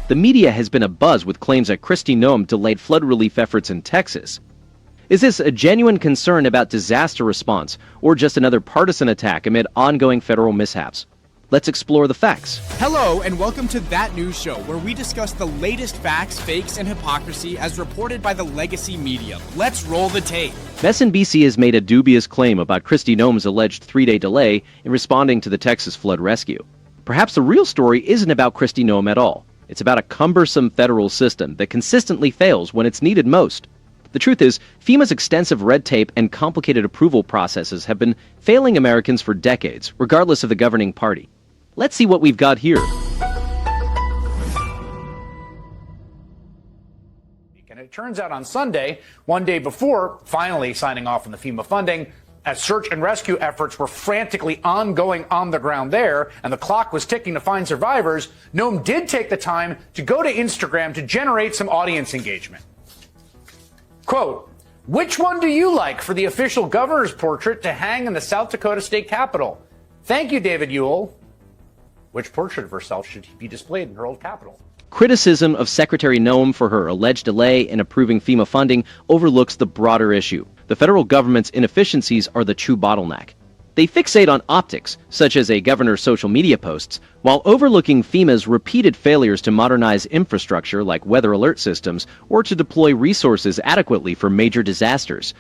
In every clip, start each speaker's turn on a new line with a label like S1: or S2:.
S1: the media has been abuzz with claims that Kristi Noem delayed flood relief efforts in Texas. Is this a genuine concern about disaster response, or just another partisan attack amid ongoing federal mishaps? Let's explore the facts.
S2: Hello, and welcome to That News Show, where we discuss the latest facts, fakes, and hypocrisy as reported by the legacy media. Let's roll the tape.
S1: MSNBC has made a dubious claim about Kristi Noem's alleged 3-day delay in responding to the Texas flood rescue. Perhaps the real story isn't about Kristi Noem at all. It's about a cumbersome federal system that consistently fails when it's needed most. The truth is, FEMA's extensive red tape and complicated approval processes have been failing Americans for decades, regardless of the governing party. Let's see what we've got here.
S3: And it turns out on Sunday, one day before finally signing off on the FEMA funding, as search and rescue efforts were frantically ongoing on the ground there, and the clock was ticking to find survivors, Noem did take the time to go to Instagram to generate some audience engagement. Quote, "Which one do you like for the official governor's portrait to hang in the South Dakota State Capitol? Thank you, David Ewell." Which portrait of herself should be displayed in her old capital?
S1: Criticism of Secretary Noem for her alleged delay in approving FEMA funding overlooks the broader issue. The federal government's inefficiencies are the true bottleneck. They fixate on optics, such as a governor's social media posts, while overlooking FEMA's repeated failures to modernize infrastructure like weather alert systems or to deploy resources adequately for major disasters.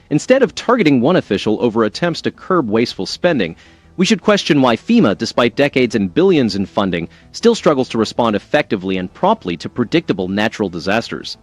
S1: Instead of targeting one official over attempts to curb wasteful spending, we should question why FEMA, despite decades and billions in funding, still struggles to respond effectively and promptly to predictable natural disasters.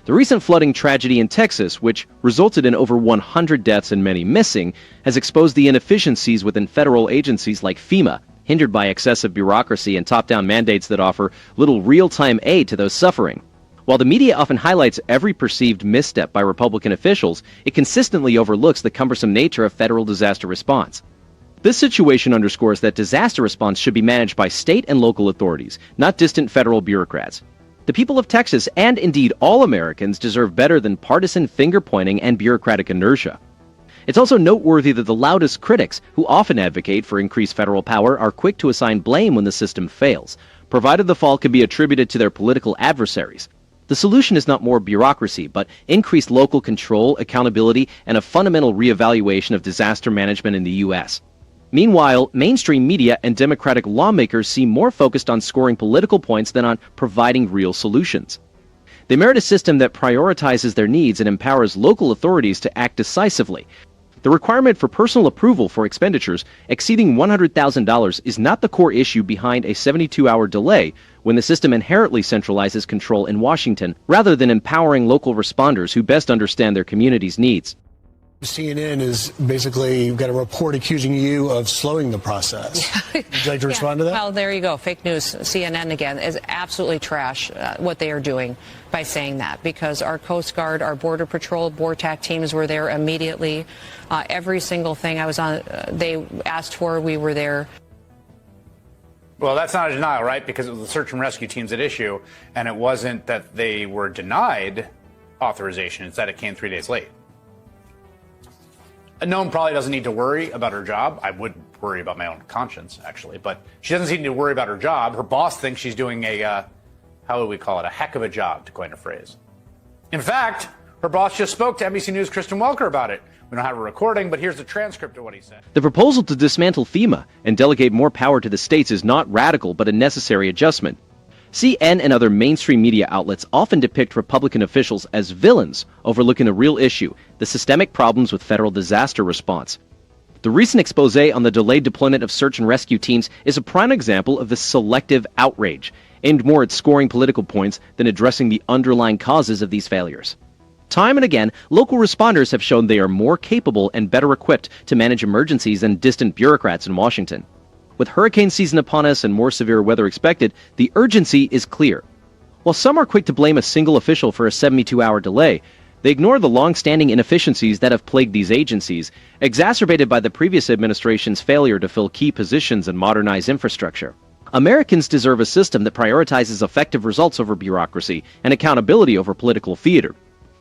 S1: The recent flooding tragedy in Texas, which resulted in over 100 deaths and many missing, has exposed the inefficiencies within federal agencies like FEMA, hindered by excessive bureaucracy and top-down mandates that offer little real-time aid to those suffering. While the media often highlights every perceived misstep by Republican officials, it consistently overlooks the cumbersome nature of federal disaster response. This situation underscores that disaster response should be managed by state and local authorities, not distant federal bureaucrats. The people of Texas, and indeed all Americans, deserve better than partisan finger-pointing and bureaucratic inertia. It's also noteworthy that the loudest critics, who often advocate for increased federal power, are quick to assign blame when the system fails, provided the fault can be attributed to their political adversaries. The solution is not more bureaucracy, but increased local control, accountability, and a fundamental reevaluation of disaster management in the U.S. Meanwhile, mainstream media and Democratic lawmakers seem more focused on scoring political points than on providing real solutions. They merit a system that prioritizes their needs and empowers local authorities to act decisively. The requirement for personal approval for expenditures exceeding $100,000 is not the core issue behind a 72-hour delay when the system inherently centralizes control in Washington, rather than empowering local responders who best understand their community's needs.
S4: CNN is basically got a report accusing you of slowing the process. Would you like to respond to that?
S5: Well, there you go. Fake news. CNN, again, is absolutely trash what they are doing by saying that, because our Coast Guard, our Border Patrol, BORTAC teams were there immediately. Every single thing I was on, they asked for, we were there.
S3: Well, that's not a denial, right? Because it was the search and rescue teams at issue, and it wasn't that they were denied authorization. It's that it came 3 days late. Noem probably doesn't need to worry about her job. I would worry about my own conscience, actually, but she doesn't need to worry about her job. Her boss thinks she's doing a, how would we call it, a heck of a job, to coin a phrase. In fact, her boss just spoke to NBC News' Kristen Welker about it. We don't have a recording, but here's the transcript of what he said.
S1: The proposal to dismantle FEMA and delegate more power to the states is not radical, but a necessary adjustment. CNN and other mainstream media outlets often depict Republican officials as villains, overlooking the real issue, the systemic problems with federal disaster response. The recent expose on the delayed deployment of search and rescue teams is a prime example of this selective outrage, aimed more at scoring political points than addressing the underlying causes of these failures. Time and again, local responders have shown they are more capable and better equipped to manage emergencies than distant bureaucrats in Washington. With hurricane season upon us and more severe weather expected, the urgency is clear. While some are quick to blame a single official for a 72-hour delay, they ignore the long-standing inefficiencies that have plagued these agencies, exacerbated by the previous administration's failure to fill key positions and modernize infrastructure. Americans deserve a system that prioritizes effective results over bureaucracy and accountability over political theater.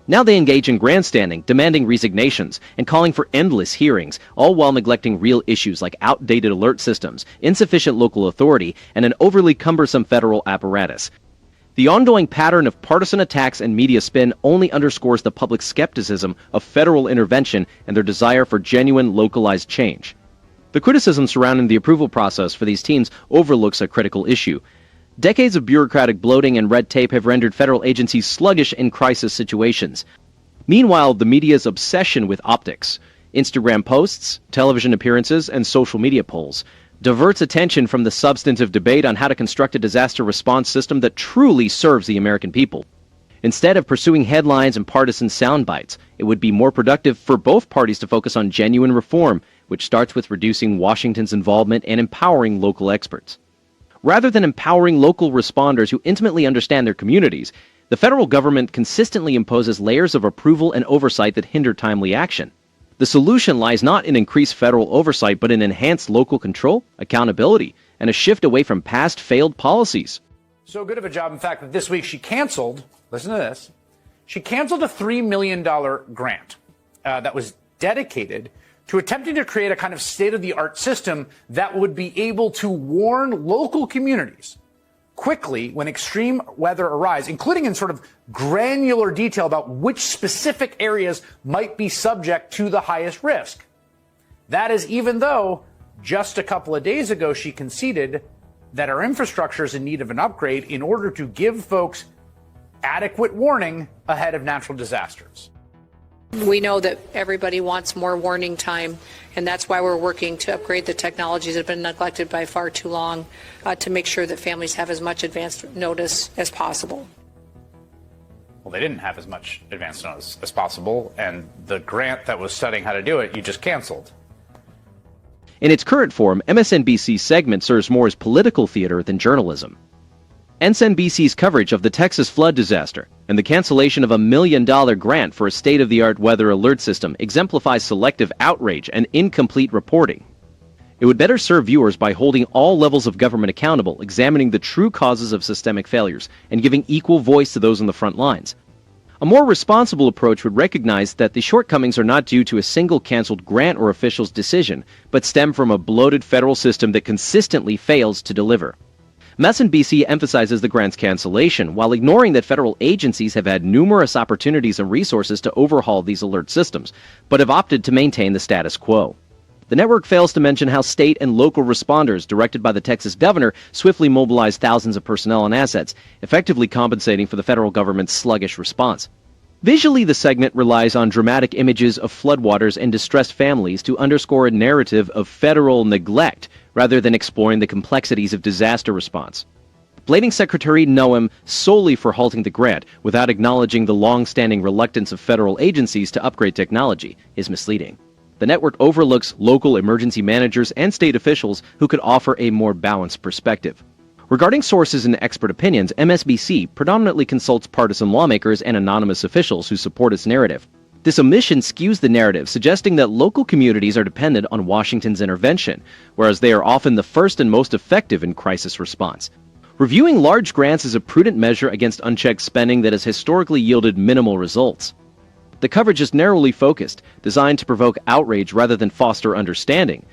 S1: Now they engage in grandstanding, demanding resignations, and calling for endless hearings, all while neglecting real issues like outdated alert systems, insufficient local authority, and an overly cumbersome federal apparatus. The ongoing pattern of partisan attacks and media spin only underscores the public skepticism of federal intervention and their desire for genuine localized change. The criticism surrounding the approval process for these teams overlooks a critical issue. Decades of bureaucratic bloating and red tape have rendered federal agencies sluggish in crisis situations. Meanwhile, the media's obsession with optics, Instagram posts, television appearances, and social media polls diverts attention from the substantive debate on how to construct a disaster response system that truly serves the American people. Instead of pursuing headlines and partisan sound bites, it would be more productive for both parties to focus on genuine reform, which starts with reducing Washington's involvement and empowering local experts. Rather than empowering local responders who intimately understand their communities, the federal government consistently imposes layers of approval and oversight that hinder timely action. The solution lies not in increased federal oversight, but in enhanced local control, accountability, and a shift away from past failed policies.
S3: So good of a job, in fact, that this week she canceled, listen to this, she canceled a $3 million grant that was dedicated to attempting to create a kind of state-of-the-art system that would be able to warn local communities quickly when extreme weather arrives, including in sort of granular detail about which specific areas might be subject to the highest risk. That is even though just a couple of days ago she conceded that our infrastructure is in need of an upgrade in order to give folks adequate warning ahead of natural disasters.
S5: We know that everybody wants more warning time, and that's why we're working to upgrade the technologies that have been neglected by far too long to make sure that families have as much advanced notice as possible.
S3: Well, they didn't have as much advanced notice as possible, and the grant that was studying how to do it, you just canceled.
S1: In its current form, MSNBC's segment serves more as political theater than journalism. MSNBC's coverage of the Texas flood disaster and the cancellation of a $1 million grant for a state-of-the-art weather alert system exemplifies selective outrage and incomplete reporting. It would better serve viewers by holding all levels of government accountable, examining the true causes of systemic failures, and giving equal voice to those on the front lines. A more responsible approach would recognize that the shortcomings are not due to a single canceled grant or official's decision, but stem from a bloated federal system that consistently fails to deliver. MSNBC emphasizes the grant's cancellation while ignoring that federal agencies have had numerous opportunities and resources to overhaul these alert systems, but have opted to maintain the status quo. The network fails to mention how state and local responders, directed by the Texas governor, swiftly mobilized thousands of personnel and assets, effectively compensating for the federal government's sluggish response. Visually, the segment relies on dramatic images of floodwaters and distressed families to underscore a narrative of federal neglect, rather than exploring the complexities of disaster response. Blaming Secretary Noem solely for halting the grant without acknowledging the long-standing reluctance of federal agencies to upgrade technology is misleading. The network overlooks local emergency managers and state officials who could offer a more balanced perspective. Regarding sources and expert opinions, MSNBC predominantly consults partisan lawmakers and anonymous officials who support its narrative. This omission skews the narrative, suggesting that local communities are dependent on Washington's intervention, whereas they are often the first and most effective in crisis response. Reviewing large grants is a prudent measure against unchecked spending that has historically yielded minimal results. The coverage is narrowly focused, designed to provoke outrage rather than foster understanding.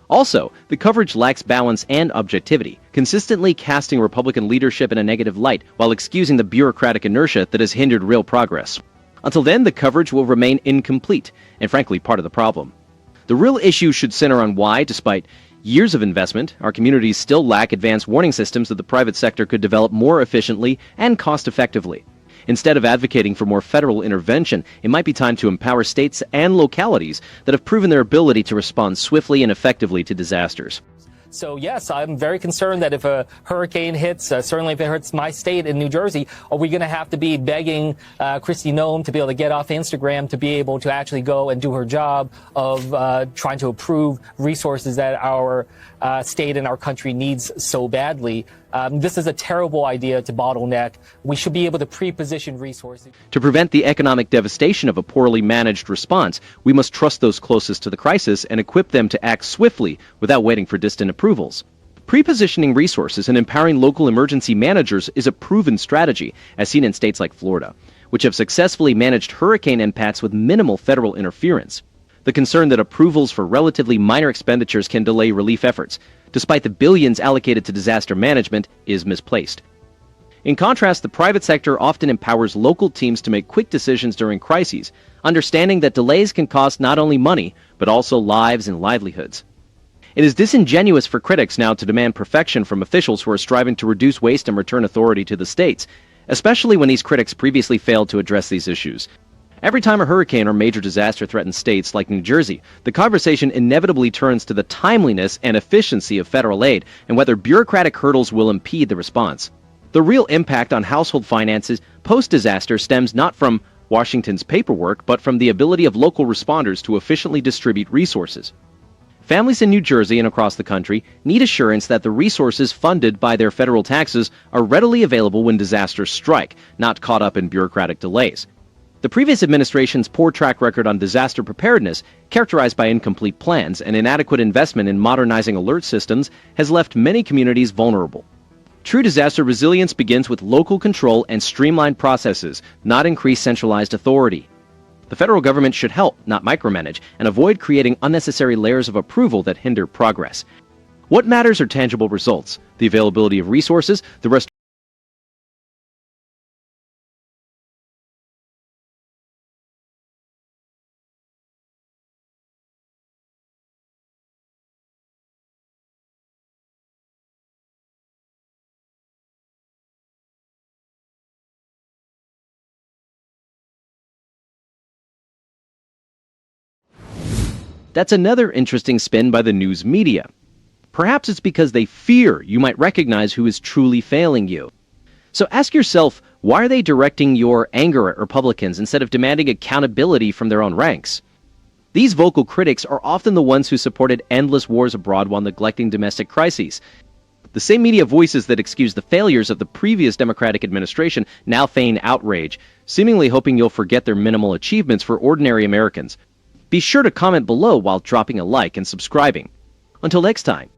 S1: Also, the coverage lacks balance and objectivity, consistently casting Republican leadership in a negative light while excusing the bureaucratic inertia that has hindered real progress. Until then, the coverage will remain incomplete, and frankly, part of the problem. The real issue should center on why, despite years of investment, our communities still lack advanced warning systems that the private sector could develop more efficiently and cost-effectively. Instead of advocating for more federal intervention, it might be time to empower states and localities that have proven their ability to respond swiftly and effectively to disasters.
S6: So, yes, I'm very concerned that if a hurricane hits, certainly if it hits my state in New Jersey, are we going to have to be begging Kristi Noem to be able to get off Instagram to be able to actually go and do her job of trying to approve resources that our state and our country needs so badly? This is a terrible idea to bottleneck. We should be able to pre-position resources.
S1: To prevent the economic devastation of a poorly managed response, we must trust those closest to the crisis and equip them to act swiftly without waiting for distant approvals. Pre-positioning resources and empowering local emergency managers is a proven strategy, as seen in states like Florida, which have successfully managed hurricane impacts with minimal federal interference. The concern that approvals for relatively minor expenditures can delay relief efforts, despite the billions allocated to disaster management, is misplaced. In contrast, the private sector often empowers local teams to make quick decisions during crises, understanding that delays can cost not only money, but also lives and livelihoods. It is disingenuous for critics now to demand perfection from officials who are striving to reduce waste and return authority to the states, especially when these critics previously failed to address these issues. Every time a hurricane or major disaster threatens states like New Jersey, the conversation inevitably turns to the timeliness and efficiency of federal aid and whether bureaucratic hurdles will impede the response. The real impact on household finances post-disaster stems not from Washington's paperwork, but from the ability of local responders to efficiently distribute resources. Families in New Jersey and across the country need assurance that the resources funded by their federal taxes are readily available when disasters strike, not caught up in bureaucratic delays. The previous administration's poor track record on disaster preparedness, characterized by incomplete plans and inadequate investment in modernizing alert systems, has left many communities vulnerable. True disaster resilience begins with local control and streamlined processes, not increased centralized authority. The federal government should help, not micromanage, and avoid creating unnecessary layers of approval that hinder progress. What matters are tangible results, the availability of resources, the restoration. That's another interesting spin by the news media. Perhaps it's because they fear you might recognize who is truly failing you. So ask yourself, why are they directing your anger at Republicans instead of demanding accountability from their own ranks? These vocal critics are often the ones who supported endless wars abroad while neglecting domestic crises. The same media voices that excuse the failures of the previous Democratic administration now feign outrage, seemingly hoping you'll forget their minimal achievements for ordinary Americans. Be sure to comment below while dropping a like and subscribing. Until next time.